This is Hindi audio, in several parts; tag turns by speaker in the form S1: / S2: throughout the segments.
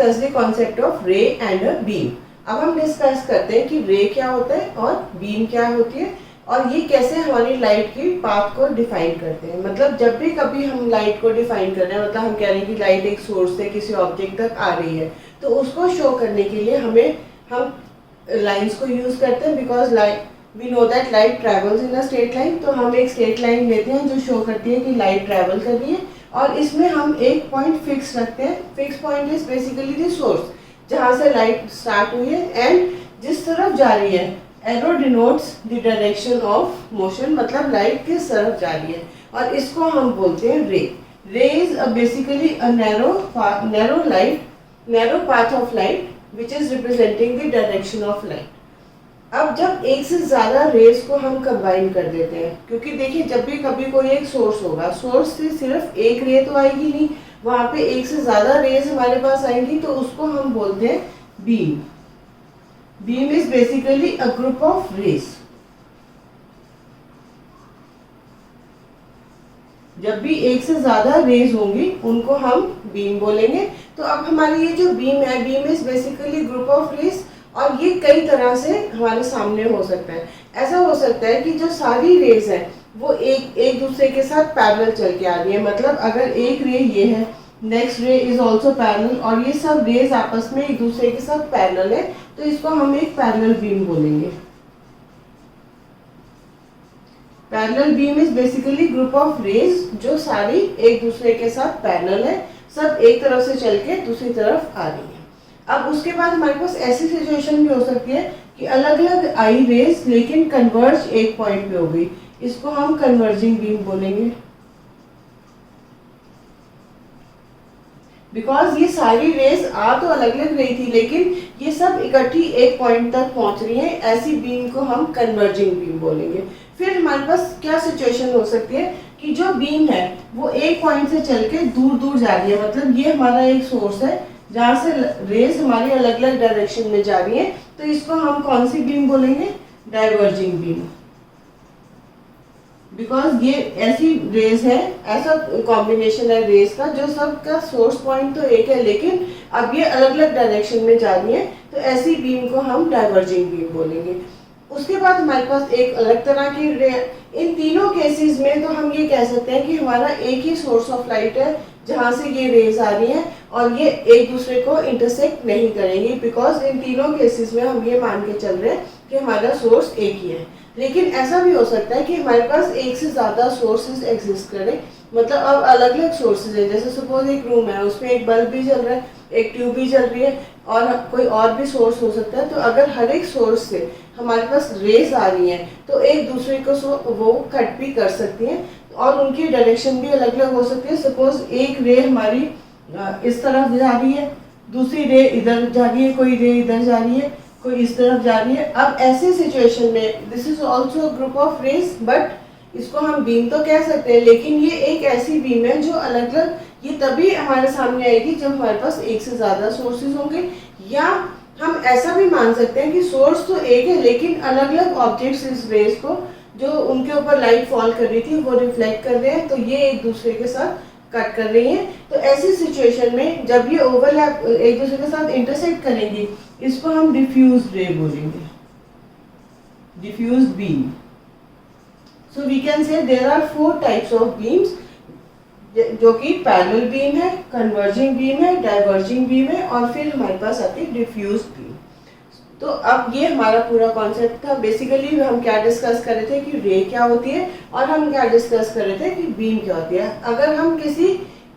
S1: डिस्कस द कॉन्सेप्ट ऑफ रे एंड अ बीम। अब हम डिस्कस करते हैं कि रे क्या होता है और बीम क्या होती है और ये कैसे हमारी लाइट की पाथ को डिफाइन करते हैं। मतलब जब भी कभी हम लाइट को डिफाइन कर रहे हैं, मतलब हम कह रहे हैं कि लाइट एक सोर्स से किसी ऑब्जेक्ट तक आ रही है, तो उसको शो करने के लिए हम लाइंस को यूज करते हैं। Because we know that light travels in a straight line, तो हम एक स्ट्रेट लाइन लेते हैं जो शो करती है कि लाइट ट्रेवल कर रही है और इसमें हम एक पॉइंट फिक्स रखते हैं। Fix point is basically the source जहाँ से लाइट स्टार्ट हुई है एंड जिस तरफ जा रही है। Arrow denotes the direction of motion, मतलब लाइट किस तरफ जा रही है, और इसको हम बोलते हैं रे। रे is basically a narrow path of light which is representing the direction of light. अब जब एक से ज्यादा रेज को हम कंबाइन कर देते हैं, क्योंकि देखिए जब भी कभी कोई एक सोर्स होगा, सोर्स से सिर्फ एक रे तो आएगी नहीं, वहां पे एक से ज्यादा रेज हमारे पास आएंगी, तो उसको हम बोलते हैं beam. Beam is basically a group of rays. जब भी एक से ज्यादा रेज होंगी उनको हम बीम बोलेंगे। तो अब हमारी ये जो बीम है, beam is basically group of rays, और ये कई तरह से हमारे सामने हो सकता है। ऐसा हो सकता है कि जो सारी रेज है वो एक दूसरे के साथ पैरेलल चल के आ रही है। मतलब अगर एक रे ये है, नेक्स्ट रे इज ऑल्सो पैरेलल, और ये सब रेज आपस में एक दूसरे के साथ पैरेलल है, तो इसको हम एक पैरेलल बीम बोलेंगे। Parallel beam is basically group of rays जो सारी एक दूसरे के साथ पैरेलल है, सब एक तरफ से चल के दूसरी तरफ आ रही है। अब उसके बाद हमारे पास ऐसी सिचुएशन भी हो सकती है कि अलग अलग आई रेज लेकिन कन्वर्ज एक पॉइंट पे हो गई, इसको हम कन्वर्जिंग बीम बोलेंगे। बिकॉज ये सारी रेज आ तो अलग अलग रही थी लेकिन ये सब इकट्ठी एक पॉइंट तक पहुंच रही है, ऐसी बीम को हम कन्वर्जिंग बीम बोलेंगे। फिर हमारे पास क्या सिचुएशन हो सकती है कि जो बीम है वो एक पॉइंट से चल के दूर दूर जा रही है। मतलब ये हमारा एक सोर्स है जहाँ से रेज हमारी अलग अलग डायरेक्शन में जा रही है, तो इसको हम कौन सी बीम बोलेंगे? Diverging beam. बिकॉज ये ऐसी रेज है, ऐसा कॉम्बिनेशन है रेज का जो सबका सोर्स पॉइंट तो एक है लेकिन अब ये अलग अलग डायरेक्शन में जा रही है, तो ऐसी बीम को हम डाइवर्जिंग बीम बोलेंगे। उसके बाद हमारे पास एक अलग तरह की रे, इन तीनों केसेस में तो हम ये कह सकते हैं कि हमारा एक ही सोर्स ऑफ लाइट है जहाँ से ये रेज आ रही हैं और ये एक दूसरे को इंटरसेक्ट नहीं करेंगी। बिकॉज इन तीनों केसेस में हम ये मान के चल रहे हैं कि हमारा सोर्स एक ही है। लेकिन ऐसा भी हो सकता है कि हमारे पास एक से ज्यादा सोर्सेज एग्जिस्ट करें। मतलब अब अलग अलग सोर्सेज है, जैसे सपोज एक रूम है उसमें एक बल्ब भी जल रहा है, एक ट्यूब भी जल रही है और कोई और भी सोर्स हो सकता है। तो अगर हर एक सोर्स से हमारे पास रेज आ रही हैं तो एक दूसरे को वो कट भी कर सकती हैं और उनकी डायरेक्शन भी अलग अलग हो सकती है। सपोज एक रे हमारी इस तरफ जा रही है, दूसरी रे इधर जा रही है, कोई रे इधर जा रही है, कोई इस तरफ जा रही है। अब ऐसे सिचुएशन में this is also group of rays, but इसको हम बीम तो कह सकते हैं लेकिन ये एक ऐसी बीम है जो अलग अलग, ये तभी हमारे सामने आएगी जब हमारे पास एक से ज्यादा सोर्सेज होंगे। या हम ऐसा भी मान सकते हैं कि सोर्स तो एक है लेकिन अलग अलग ऑब्जेक्ट्स इस रेज को जो उनके ऊपर लाइट फॉल कर रही थी वो रिफ्लेक्ट कर रहे हैं, तो ये एक दूसरे के साथ कट कर रही हैं। तो ऐसी सिचुएशन में जब ये ओवरलैप एक दूसरे के साथ इंटरसेक्ट करेंगी, इसको हम डिफ्यूज रे बोलेंगे, diffuse beam. So we can say there are 4 types of beams, जो कि पैरेलल बीम है, कन्वर्जिंग बीम है, डाइवर्जिंग बीम है और फिर हमारे पास आती है डिफ्यूज बीम। तो अब ये हमारा पूरा कॉन्सेप्ट था। बेसिकली हम क्या डिस्कस कर रहे थे कि रे क्या होती है और हम क्या डिस्कस कर रहे थे कि बीम क्या होती है। अगर हम किसी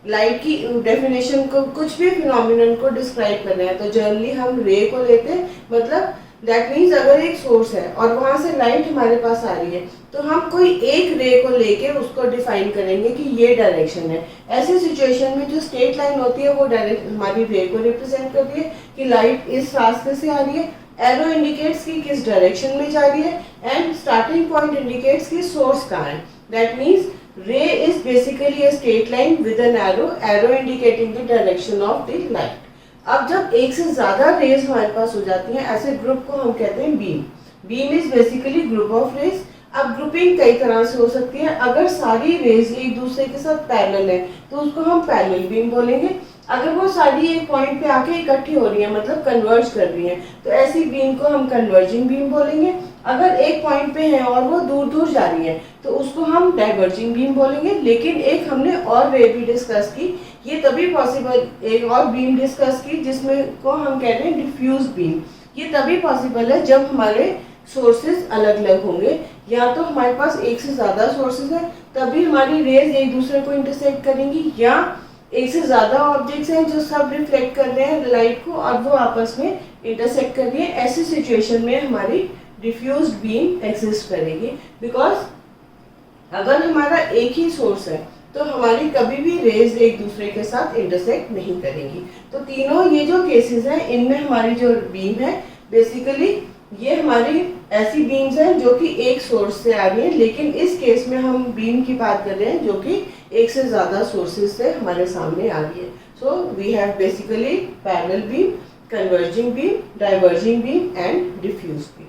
S1: लाइट की डेफिनेशन को, कुछ भी फिनोमिनन को डिस्क्राइब कर रहे हैं तो जनरली हम रे को लेते हैं। मतलब दैट मीन्स अगर एक सोर्स है और वहां से लाइट हमारे पास आ रही है तो हम कोई एक रे को लेके उसको डिफाइन करेंगे कि ये डायरेक्शन है। ऐसी सिचुएशन में जो स्ट्रेट लाइन होती है वो डायरेक्ट हमारी रे को रिप्रेजेंट करती है कि लाइट इस रास्ते से आ रही है। एरो इंडिकेट्स की किस डायरेक्शन में जा रही है एंड स्टार्टिंग पॉइंट इंडिकेट्स की सोर्स कहाँ है। दैट मीन्स रे is basically a straight line with an arrow indicating the direction of the light. अब जब एक से ज्यादा रेज हमारे पास हो जाती हैं, ऐसे ग्रुप को हम कहते हैं beam. Beam is basically group of rays. अब ग्रुपिंग कई तरह से हो सकती है। अगर सारी रेज एक दूसरे के साथ पैरेलल है तो उसको हम पैरेलल बीम बोलेंगे। अगर वो सारी एक पॉइंट पे आके इकट्ठी हो रही है, मतलब कन्वर्ज कर रही है, तो ऐसी बीम को हम कन्वर्जिंग बीम बोलेंगे। अगर एक पॉइंट पे है और वो दूर दूर जा रही है तो उसको हम डाइवर्जिंग बीम बोलेंगे। लेकिन एक हमने और वे भी डिस्कस की, ये तभी पॉसिबल, एक और बीम डिस्कस की जिसमें को हम कह रहे हैं डिफ्यूज बीम। ये तभी पॉसिबल है जब हमारे सोर्सेज अलग अलग होंगे, या तो हमारे पास एक से ज़्यादा सोर्सेज है तभी हमारी रेज एक दूसरे को इंटरसेक्ट करेंगी, या एक से ज़्यादा ऑब्जेक्ट्स हैं जो सब रिफ्लेक्ट कर रहे हैं लाइट को और वो आपस में इंटरसेक्ट कर रही है। ऐसी सिचुएशन में हमारी डिफ्यूज बीम एग्जिस्ट करेगी। बिकॉज अगर हमारा एक ही सोर्स है तो हमारी कभी भी रेज एक दूसरे के साथ इंटरसेक्ट नहीं करेंगी। तो तीनों ये जो केसेस हैं इनमें हमारी जो बीम है बेसिकली ये हमारी ऐसी बीम्स हैं जो कि एक सोर्स से आ रही है, लेकिन इस केस में हम बीम की बात कर रहे हैं जो कि एक से ज़्यादा सोर्सेज से हमारे सामने आ रही है। So we have basically parallel beam, converging beam, diverging beam and diffuse beam.